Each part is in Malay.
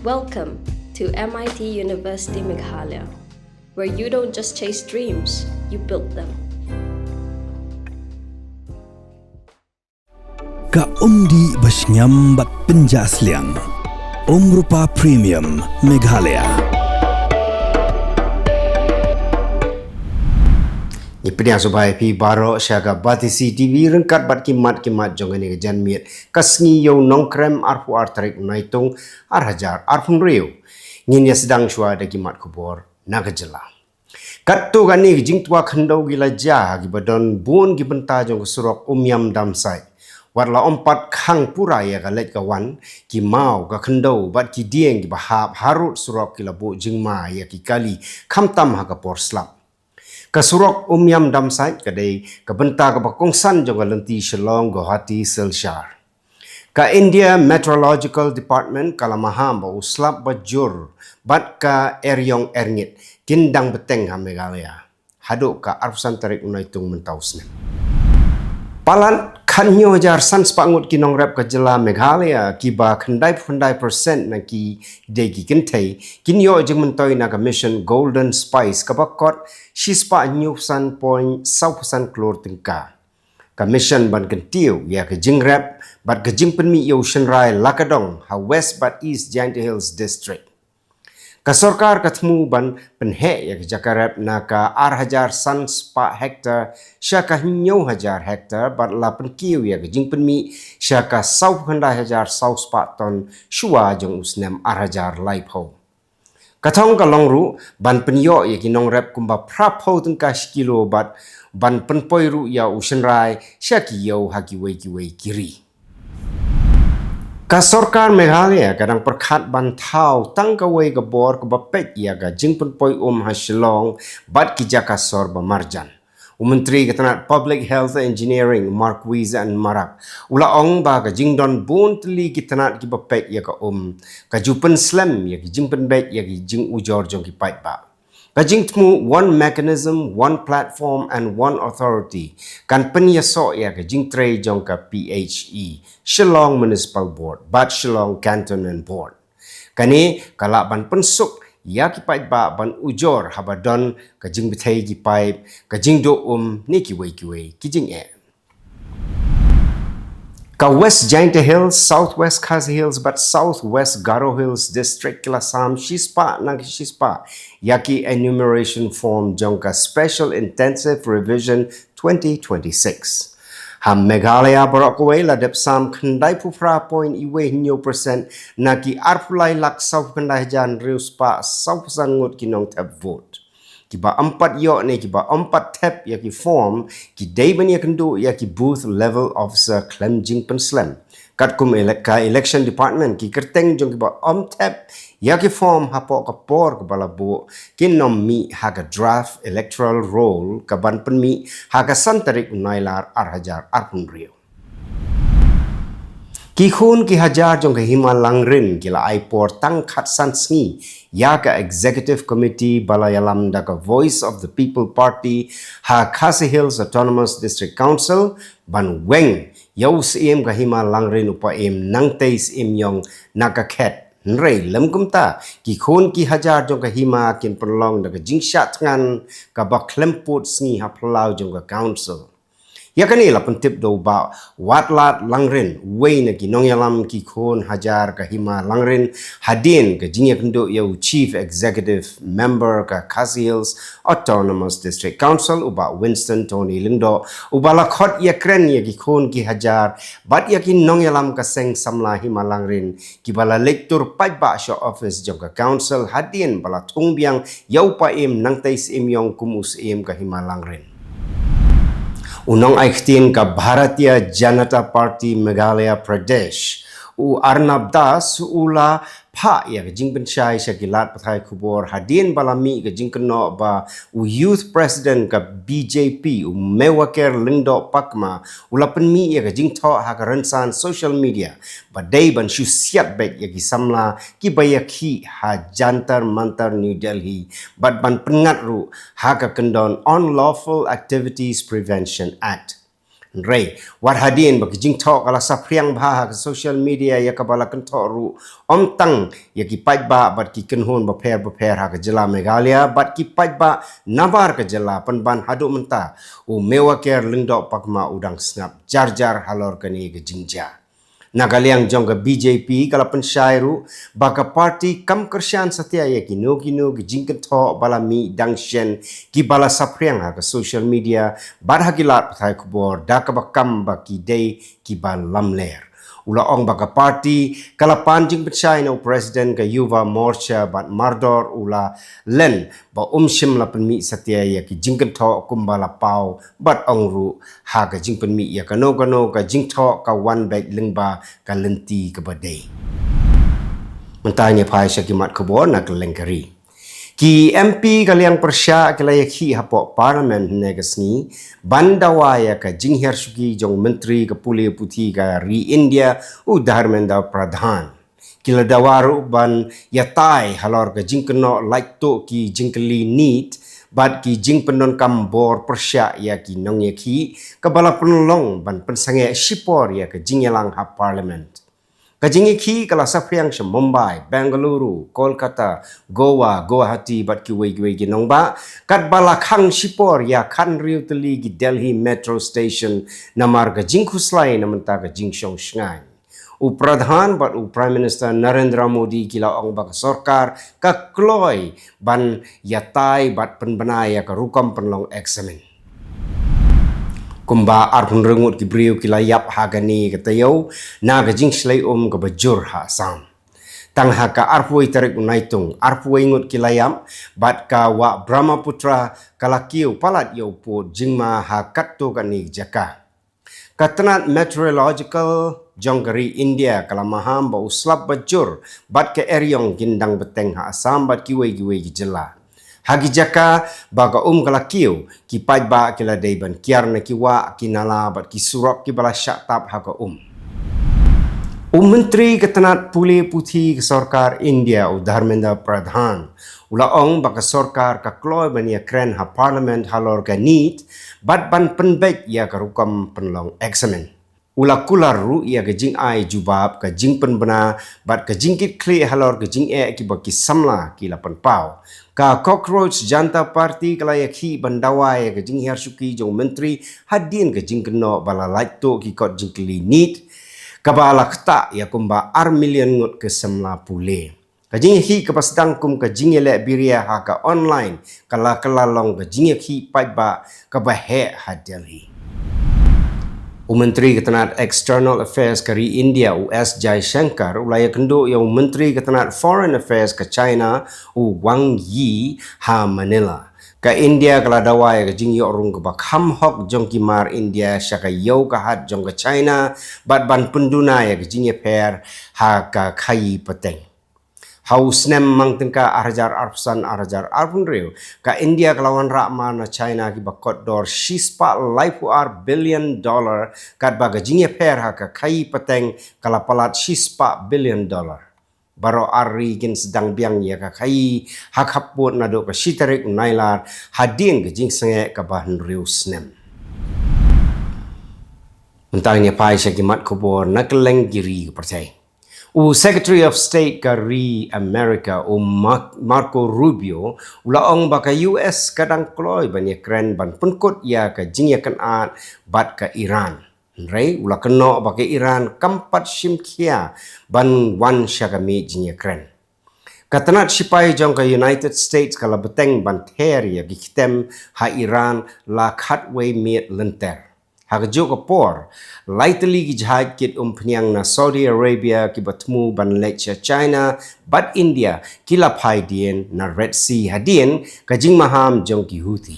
Welcome to MIT University Meghalaya, where you don't just chase dreams, you build them. Ka umdi basnyam bat penjasliang. Rupa Premium Meghalaya. Ipidia subai pi baro syaga batisi TV rengkat bat kimat jongani ke janmiet kasngi yo nongkrem arfu Tarik Naitung hajar arfun riu nginya sedang shua da kimat Khubor naga Jylla kattu gani jing tua khandau gila ja gi badon bun gi benta jong surok umyam damsai warla ompat khang pura ya galet kawan ki mau ka khandau bat ki dieng gi bahap harut surok kila bu jingma ya ki kali khamtam ha ka porslap kasurok umyam damsai kadai kabenta ka bakongsan jong lenti Shillong Guwahati Silchar ka India Meteorological Department kalamaham ba uslap bajur bat ka eryong erngit kindang beteng ha Meghalaya haduk ka arfusan Tarik Naitung mentausne palan kanyo jar san spangut kinong rep ka Jylla Meghalaya kiba khandai % na ki degi kintei kinyo jeng mentoi na ka mission Golden Spice kabakot shispa nyusan point 100% klor tingka ka mission ban kentiu ya ka jing rep bat ka jing penmi yo shenrai lakadong ha west bat east Giant Hills district ka sarkar katmu ban penhe ya ka jakarep na ka 8,000 san spa hektar sya ka hinyo 1,000 hektar bat la penkiu ya ka jing penmi sya ka 100,000 sau spa ton shua jong usnem 8,000 laipho katong ka longru ban penyo ya ki nong rep kumba prapho tengka kilo bat ban penpoi ru ya ushenrai sya ki yo haki wei kiri ka sarkar Meghalaya kadang perkhat ban thau tang ka wei ka bor ka bapet ya ga jing penpoi ha Shillong bat ki jakasor ba marjan Menteri Ketenat Public Health Engineering Marquis and Marak ula ong ba ka jingdon bun teli ketenat ki bapek ya ka ka jupen slam ya ki jingpen bet ya ki jing ujor jong ki pait ba ka jing tmu one mechanism one platform and one authority kan penyaso ya ka jing tre jong ka PHE Shillong Municipal Board bat Shillong Cantonment Board kani kala ban pensuk ya ki pait ba ban ujor habadon ka jing Pyrthei ki pait ka jing do ni ki wei ki jing e ka west Giant Hills southwest Khasi Hills but southwest Garo Hills district kilasam shispa nang shispa yaki enumeration form jong ka special intensive revision 2026 ham Meghalaya barokwe la depsam khandai pufra point iwe hinyo % naki arpulai lak sau khandai jan riuspa sau ngut kinong tap vote kiba 4 yo ne kiba 4 tap ya ki form ki dayban ya kendu ya ki booth level officer klem jing penslam katkum election department ki kerteng jong kiba tap ya ki form hapo ka por ka balabu kinom mi haga draft electoral roll ka ban penmi haga santarik unailar 8,000 arpun rio ki khun ki hajar jong ka hima langrin kila aipor tang khat san sngi ya ka executive committee balayalam da ka voice of the people party ha Khasi Hills Autonomous District Council ban weng yau sim ka hima langrin upa em nang teis im yong naka khet nrei lem kumta ki khun ki hajar jong ka hima kin perlong da ka jingshat ngan ka ba klemput sngi ha plau jong ka council ya kani la pentip do ba watlat langrin wei na ki nongyalam ki khon hajar ka hima langrin hadin ka jingya kendo yo chief executive member ka Khasi Hills Autonomous District Council uba Winston Tony Lindo uba la khot ya kren ya ki khon ki hajar bat ya ki nongyalam ka seng samla hima langrin ki bala lektur pai ba sho office jong ka council hadin bala thungbiang yo pa im nang tais im yong kumus im ka hima langrin unong aiktin ka Bharatiya Janata Party Meghalaya Pradesh u Arnab Das ula pha ya jingben shai shakilat Pyrthei Khubor hadin balami ka jingkno ba u youth president ka BJP u mewaker lindo pakma ula penmi ya jingtho ha ka ransan social media ba dei ban shu siat bet ya samla ki bayakhi ha jantar mantar New Delhi bat ban pengat ru ha ka kendon Unlawful Activities Prevention Act Ray, wat hadin bagi jing tok kala sapriang bah ke social media ya kabala kentok ru om tang ya ki paj ba bat ki kenhun ba pher ha ke Jylla Meghalaya bat ki paj ba nabar ke Jylla penban haduk menta u mewa ker lengdok pakma udang snap jar halor kani ke jingja. Nagaliang jong ke BJP kala pensyairu baka parti kam kersian setia ya kino ki jingken tok bala mi dang shen ki bala sapriang ha ke social media barhagilat Pyrthei Khubor da ka bakam baki day ki bal lamler. Ula ong baka parti kala panjing pensyai no presiden ke Yuva Morcha bat mardor ula len ba shim la penmi setia ya ki jingken tok kumbala pau bat ong ru ha ke jing penmi ya kano ka jing tok ka one bag lengba ka lenti ke badai. Mentanya pai syakimat Khubor nak lengkari. Ki MP kaliang persya kelaya ki hapok parlimen negasni bandawaya ka jingher suki jong menteri ke puli putih ka ri India Dharmendra Pradhan. Kila dawaru ban yatai halor ka jingkeno like to ki jingkeli neat bat ki jing penon kambor persya ya ki nong ya ki kabala penolong ban pensange shipor ya ka jingyalang ha parliament. Kajingi ki kala sapriang sa Mumbai, Bengaluru, Kolkata, Goa, Guwahati bat ki wei ginong ba kat bala khang sipor ya khan riu teli gi Delhi Metro Station namar ka jingkhuslai namenta ka jingshong shngai. U Pradhan bat u Prime Minister Narendra Modi kila ong baka sorkar ka kloy ban yatai bat penbanaya ka rukam penlong eksamen. Kumba arpun rengut ki beriu ki layap hagani katayo na gajing slay ke bajur ha sam. Tang haka arpuai Tarik Naitung arpuai ngut ki layap bat ka wa Brahmaputra kalakiu palat yau po jingma ha katto kani jaka. Katanat meteorological jonggari India kala maham ba uslap bajur bat ke eryong gindang beteng ha asam bat kiwei ki Jylla. Hagi jaka baga kalakiu ki paj ba kila daiban kiar na kiwa kinala bat ki surok ki bala syaktap haka Menteri ketenat puli putih ke sorkar India Dharmendra Pradhan ula ong baka sorkar ka kloy bania kren ha parliament halor ka neat bat ban penbek ya ka rukam penlong eksamen. Ula kular ru ia ke jing ai jubab ke jing penbena bat ke jingkit kli halor ke jing ki baki samla ki lapan pau. Ka cockroach janta parti kalaya ki bandawai ke jing hiar suki jong menteri hadin ke jing keno bala laito ki kot jing kli neat kabala kta ya kumba ar million ngut ke semla pule. Ka jing hi ke pasdang kum ke jing ele biria ha ka online kala long ke jing hi paj ba ka bahe ha Delhi. Menteri Ketenat External Affairs kari India US Jai Shankar ulaya kendo yang Menteri Ketenat Foreign Affairs ke China Wang Yi ha Manila. Ka India kala dawai ke jing yok rung ke bak ham hok jong kimar India syaka yau ka hat jong ke China bat ban penduna ya ke jing per ha ka kai peteng. Haus nem mang tengka arjar arpun reu ka India kelawan rakma na China ki bakot dor shispa $5 billion kat baga jingye per ha ka kai peteng kala palat shispa $1 billion. Baro ari gin sedang biang ya ka kai hak haput na do ka Tarik nailar hadin ke jing senge ka bahan reu snem. Mentangnya pai syakimat Khubor na Kylleng giri ke Pyrthei. Secretary of State kari Amerika Marco Rubio ulaong baka US kadang kloy banyak keren ban penkut ya ka jingya kanat bat ka Iran. Rai ula keno baka Iran kampat shimkia ban wan syakami jingya keren. Katanat sipai jong ka United States kala beteng ban ter ya gikitem ha Iran la khatway miet lenter. Hagjo ka por lightly ki jahaj kit penyang na Saudi Arabia ki batmu ban lecture China bat India kila pai dien na Red Sea hadien kajing maham jong ki Houthi.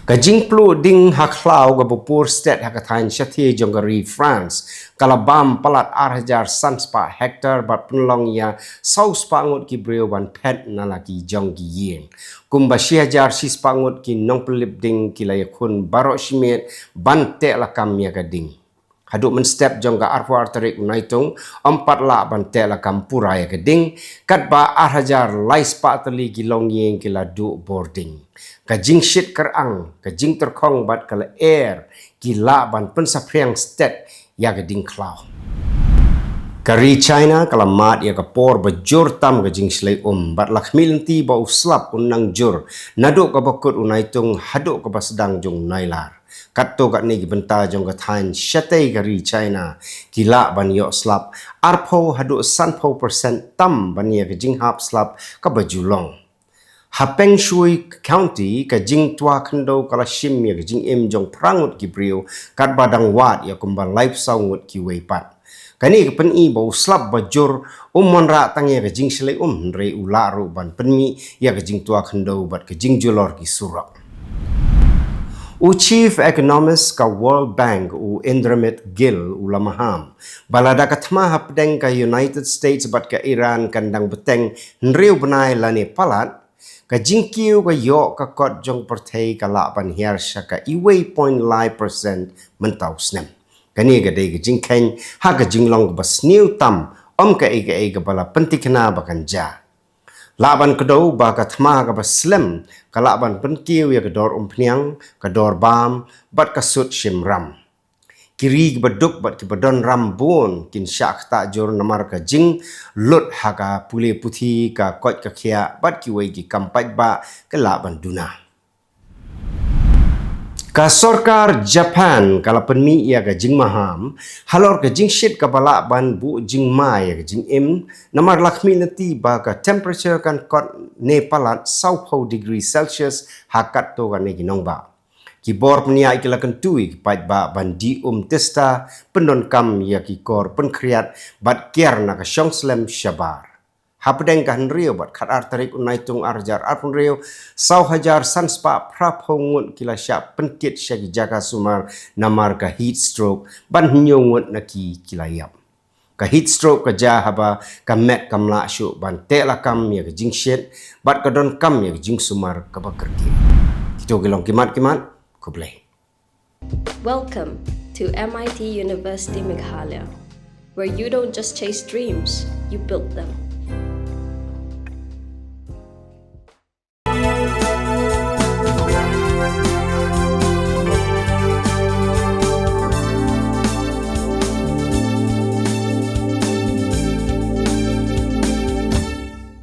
Kajing plu ding haklau ga bopur state hakatain syati jong kari France kalabam palat arhajar sanspa hektar bat penlong ya saus pangut ki breu ban pet na laki jong ki yin. Kumba syajar sis pangut ki nong pelip ding ki layakun barok simit ban tek lakam ya gading. Haduk men step jong ka arpuar Tarik Naitung 4 la ban tek lakam pura ya gading kat ba arhajar lais pa teli gilong yeng ki ladu boarding. Kajing shit kerang, kajing terkong bat kala air gila ban pensapriang stet ya ke ding klau. Kari China kalamat ya kapor bajur tam ke jing slay bat lakmilenti ba uslap unang jur naduk ka bakut unaitung haduk ka basdang jong nailar katto kat ni benta jong ka thain shatei kari China gila ban yo slap arpo haduk sanpo percent tam ban ya ke jing hap slap ka bajulong Hapeng Shui County ka jing tua khando kala shim ya ke jing im jong prangut ki brio kat badang wat ya kumbal life saungut ki weipat kani ke peni bau slap bajur ra tang ya ke jing slai re ularu ban penmi ya ke jing tua khando bat ke jing julor ki surak Chief Economist ka World Bank Indramit Gill ulamaham balada ka thma hapdeng ka United States bat ka Iran kandang beteng nreu benai lani palat ka jingkiu ka yo ka kot jong Pyrthei ka la ban hiar syaka iway 0.5% mentau snem kani ga dei ga jingkhen ha ga jinglong bas new tam ka bala pentikna bakan ja laban kedau ba ka thma ka baslam ka laban penkiu ya ka dor pniang ka dor bam bat ka sut shimram kiri baduk bat ki badon rambun kin syak ta jor namar ka jing lut ha ka pule puthi ka kot ka khia bat ki wei ki kampat ba ka laban duna Ka sorkar Japan kala penmi ia ka jing maham halor ka jing shit ka bala ban bu jing mai ka jing im namar lakmi lati ba ka temperature kan kot ne palat 20 degree Celsius hakat to kan ne ginong ba ki bor pnia ikila kan tui pat ba ban di testa pendon kam ya ki kor pen kriat bat kiar na ka shong slam shabar Hapdeng kan rio bat khat Tarik Naitung arjar arpun rio sau hajar sanspa prapongut kila syak penkit syagi jaga sumar namar ka heat stroke ban nyongut naki kila yap ka heat stroke ka ja haba ka met kamla syu ban tela kam ya ka jing shet bat ka don kam ya ka jing sumar ka bakerki kito gelong kimat kublai Welcome to MIT University Meghalaya, where you don't just chase dreams, you build them.